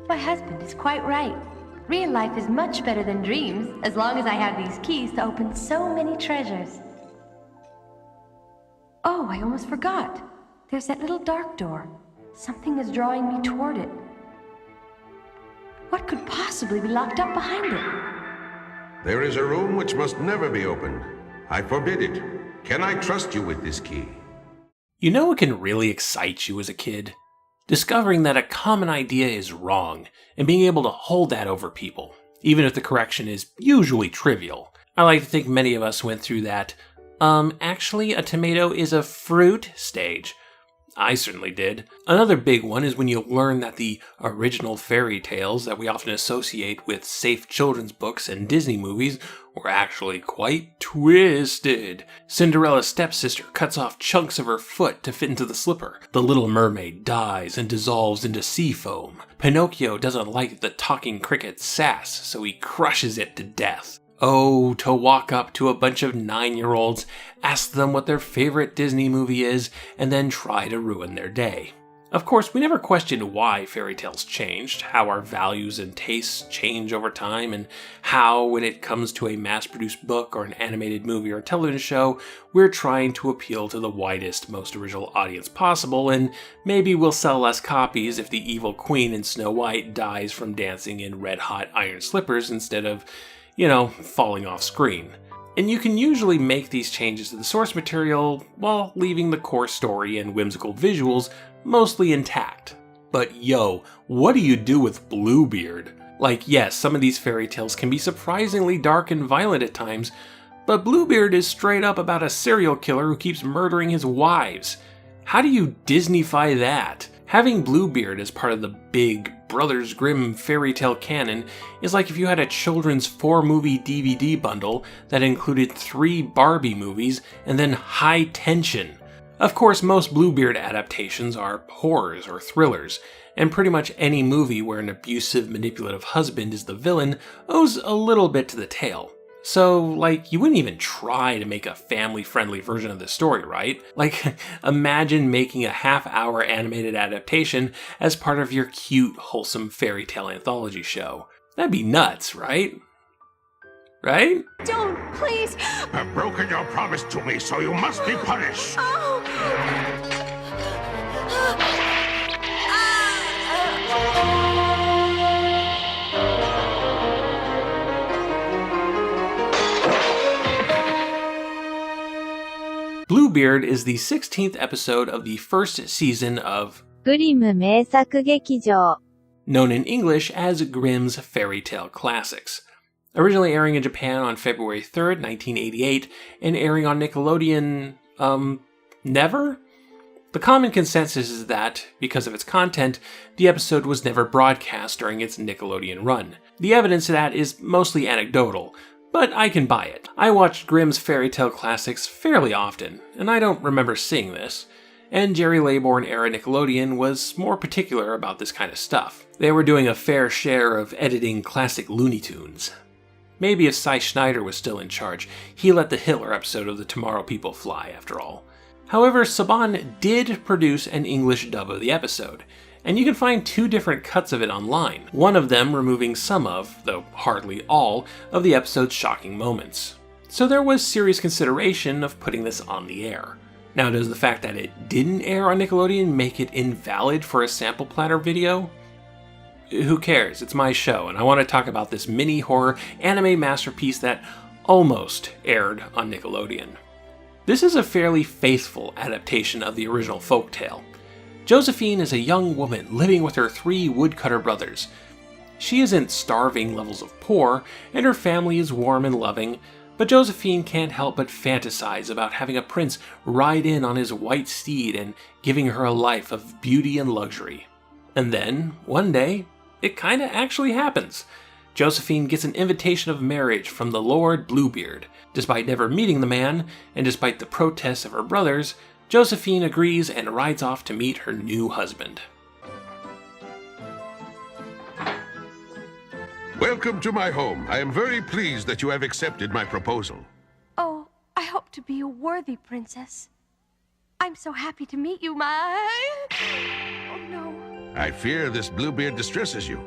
My husband is quite right. Real life is much better than dreams, as long as I have these keys to open so many treasures. Oh, I almost forgot. There's that little dark door. Something is drawing me toward it. What could possibly be locked up behind it? There is a room which must never be opened. I forbid it. Can I trust you with this key? You know what can really excite you as a kid? Discovering that a common idea is wrong, and being able to hold that over people, even if the correction is usually trivial. I like to think many of us went through that, actually a tomato is a fruit stage. I certainly did. Another big one is when you learn that the original fairy tales that we often associate with safe children's books and Disney movies were actually quite twisted. Cinderella's stepsister cuts off chunks of her foot to fit into the slipper. The Little Mermaid dies and dissolves into sea foam. Pinocchio doesn't like the talking cricket's sass, so he crushes it to death. Oh, to walk up to a bunch of 9-year-olds, ask them what their favorite Disney movie is, and then try to ruin their day. Of course, we never questioned why fairy tales changed, how our values and tastes change over time, and how, when it comes to a mass-produced book or an animated movie or television show, we're trying to appeal to the widest, most original audience possible, and maybe we'll sell less copies if the evil queen in Snow White dies from dancing in red-hot iron slippers instead of, falling off screen. And you can usually make these changes to the source material while leaving the core story and whimsical visuals mostly intact. But what do you do with Bluebeard? Like, yes, some of these fairy tales can be surprisingly dark and violent at times, but Bluebeard is straight up about a serial killer who keeps murdering his wives. How do you Disneyfy that? Having Bluebeard as part of the big Brothers Grimm fairy tale canon is like if you had a children's 4-movie DVD bundle that included 3 Barbie movies and then High Tension. Of course, most Bluebeard adaptations are horrors or thrillers, and pretty much any movie where an abusive, manipulative husband is the villain owes a little bit to the tale. So, you wouldn't even try to make a family-friendly version of the story, right? Imagine making a half-hour animated adaptation as part of your cute, wholesome fairy tale anthology show. That'd be nuts, right? Right? Don't, please! I've broken your promise to me, so you must be punished! Bluebeard is the 16th episode of the first season of Grimm 名作劇場 known in English as Grimm's Fairy Tale Classics. Originally airing in Japan on February 3rd, 1988, and airing on Nickelodeon, never? The common consensus is that, because of its content, the episode was never broadcast during its Nickelodeon run. The evidence of that is mostly anecdotal, but I can buy it. I watched Grimm's Fairy Tale Classics fairly often, and I don't remember seeing this. And Jerry Laybourne-era Nickelodeon was more particular about this kind of stuff. They were doing a fair share of editing classic Looney Tunes. Maybe if Cy Schneider was still in charge, he let the Hitler episode of The Tomorrow People fly, after all. However, Saban did produce an English dub of the episode, and you can find 2 different cuts of it online, one of them removing some of, though hardly all, of the episode's shocking moments. So there was serious consideration of putting this on the air. Now, does the fact that it didn't air on Nickelodeon make it invalid for a sample Platter video? Who cares? It's my show, and I want to talk about this mini horror anime masterpiece that almost aired on Nickelodeon. This is a fairly faithful adaptation of the original folktale. Josephine is a young woman living with her 3 woodcutter brothers. She isn't starving levels of poor, and her family is warm and loving, but Josephine can't help but fantasize about having a prince ride in on his white steed and giving her a life of beauty and luxury. And then, one day, it kinda actually happens. Josephine gets an invitation of marriage from the Lord Bluebeard. Despite never meeting the man, and despite the protests of her brothers, Josephine agrees and rides off to meet her new husband. Welcome to my home. I am very pleased that you have accepted my proposal. Oh, I hope to be a worthy princess. I'm so happy to meet you, my... Oh, no. I fear this Bluebeard distresses you.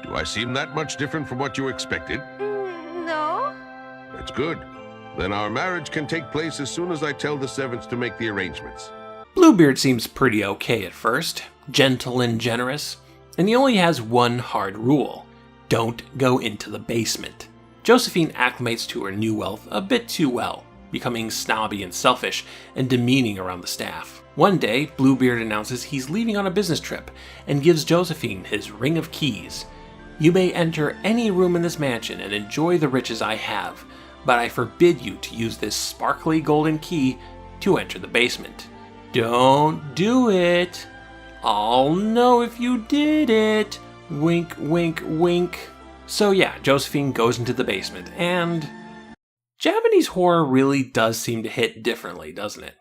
Do I seem that much different from what you expected? No. That's good. Then our marriage can take place as soon as I tell the servants to make the arrangements. Bluebeard seems pretty okay at first, gentle and generous, and he only has one hard rule: don't go into the basement. Josephine acclimates to her new wealth a bit too well, becoming snobby and selfish and demeaning around the staff. One day, Bluebeard announces he's leaving on a business trip and gives Josephine his ring of keys. You may enter any room in this mansion and enjoy the riches I have, but I forbid you to use this sparkly golden key to enter the basement. Don't do it. I'll know if you did it. Wink, wink, wink. So yeah, Josephine goes into the basement, and Japanese horror really does seem to hit differently, doesn't it?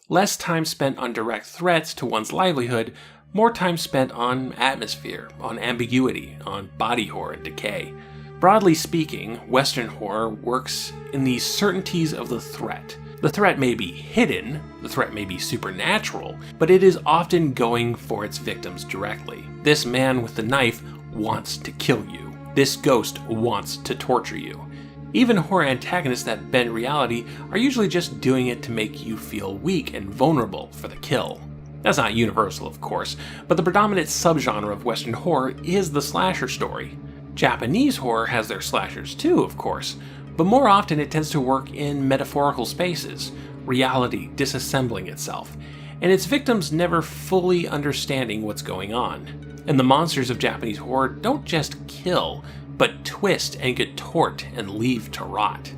Less time spent on direct threats to one's livelihood, more time spent on atmosphere, on ambiguity, on body horror and decay. Broadly speaking, Western horror works in the certainties of the threat. The threat may be hidden, the threat may be supernatural, but it is often going for its victims directly. This man with the knife wants to kill you. This ghost wants to torture you. Even horror antagonists that bend reality are usually just doing it to make you feel weak and vulnerable for the kill. That's not universal, of course, but the predominant subgenre of Western horror is the slasher story. Japanese horror has their slashers too, of course, but more often it tends to work in metaphorical spaces, reality disassembling itself, and its victims never fully understanding what's going on. And the monsters of Japanese horror don't just kill, but twist and contort and leave to rot.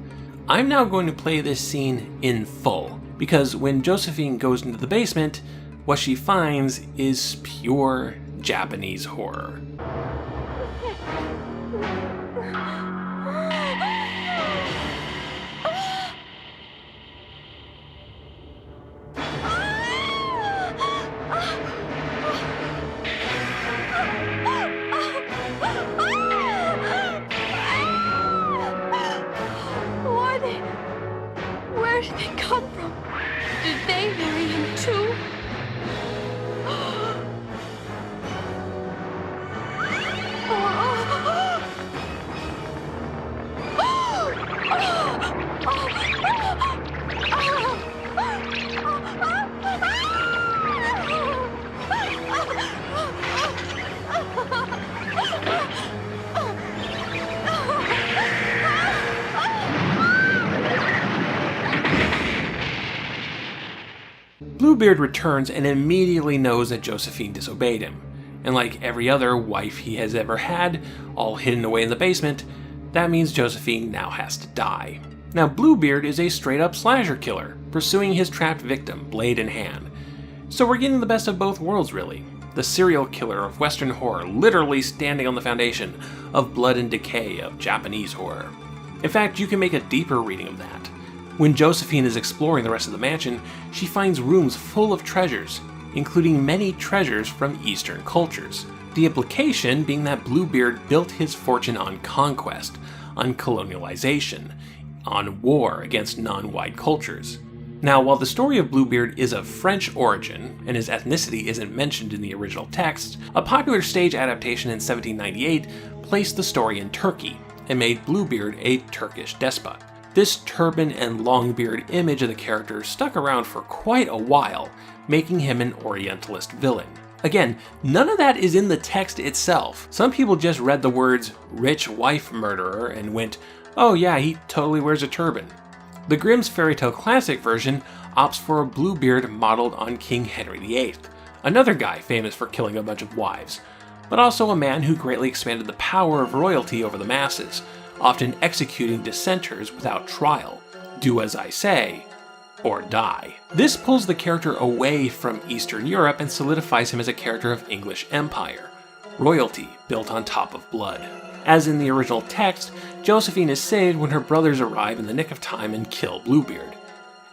I'm now going to play this scene in full, because when Josephine goes into the basement, what she finds is pure Japanese horror. Where did they come from? Did they marry him too? Bluebeard returns and immediately knows that Josephine disobeyed him, and like every other wife he has ever had, all hidden away in the basement, that means Josephine now has to die. Now Bluebeard is a straight-up slasher killer, pursuing his trapped victim, blade in hand. So we're getting the best of both worlds, really. The serial killer of Western horror literally standing on the foundation of blood and decay of Japanese horror. In fact, you can make a deeper reading of that. When Josephine is exploring the rest of the mansion, she finds rooms full of treasures, including many treasures from Eastern cultures. The implication being that Bluebeard built his fortune on conquest, on colonialization, on war against non-white cultures. Now, while the story of Bluebeard is of French origin, and his ethnicity isn't mentioned in the original text, a popular stage adaptation in 1798 placed the story in Turkey, and made Bluebeard a Turkish despot. This turban and long beard image of the character stuck around for quite a while, making him an Orientalist villain. Again, none of that is in the text itself. Some people just read the words rich wife murderer and went, oh yeah, he totally wears a turban. The Grimm's fairy tale classic version opts for a Bluebeard modeled on King Henry VIII, another guy famous for killing a bunch of wives, but also a man who greatly expanded the power of royalty over the masses, often executing dissenters without trial. Do as I say, or die. This pulls the character away from Eastern Europe and solidifies him as a character of English Empire, royalty built on top of blood. As in the original text, Josephine is saved when her brothers arrive in the nick of time and kill Bluebeard.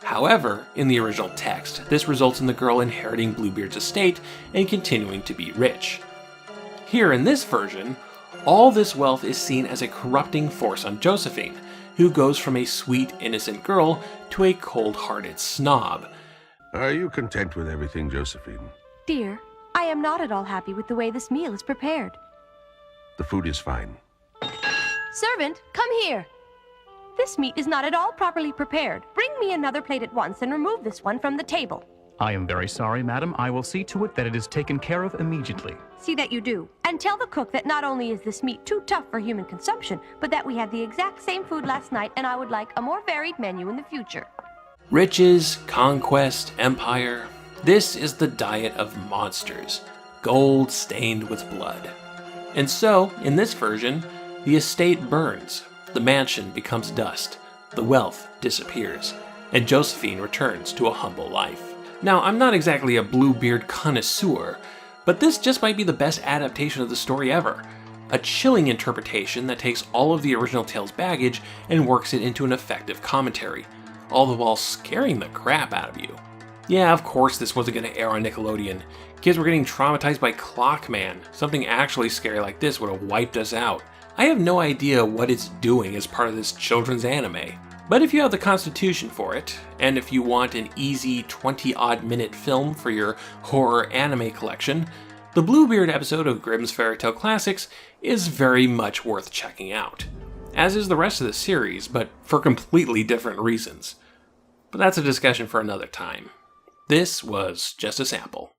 However, in the original text, this results in the girl inheriting Bluebeard's estate and continuing to be rich. Here in this version, all this wealth is seen as a corrupting force on Josephine, who goes from a sweet, innocent girl to a cold-hearted snob. Are you content with everything, Josephine? Dear, I am not at all happy with the way this meal is prepared. The food is fine. Servant, come here. This meat is not at all properly prepared. Bring me another plate at once and remove this one from the table. I am very sorry, madam. I will see to it that it is taken care of immediately. See that you do. And tell the cook that not only is this meat too tough for human consumption, but that we had the exact same food last night and I would like a more varied menu in the future. Riches, conquest, empire. This is the diet of monsters. Gold stained with blood. And so, in this version, the estate burns. The mansion becomes dust. The wealth disappears. And Josephine returns to a humble life. Now, I'm not exactly a Bluebeard connoisseur, but this just might be the best adaptation of the story ever. A chilling interpretation that takes all of the original tale's baggage and works it into an effective commentary, all the while scaring the crap out of you. Yeah, of course this wasn't going to air on Nickelodeon. Kids were getting traumatized by Clockman. Something actually scary like this would have wiped us out. I have no idea what it's doing as part of this children's anime. But if you have the constitution for it, and if you want an easy 20-odd minute film for your horror anime collection, the Bluebeard episode of Grimm's Fairy Tale Classics is very much worth checking out. As is the rest of the series, but for completely different reasons. But that's a discussion for another time. This was just a sample.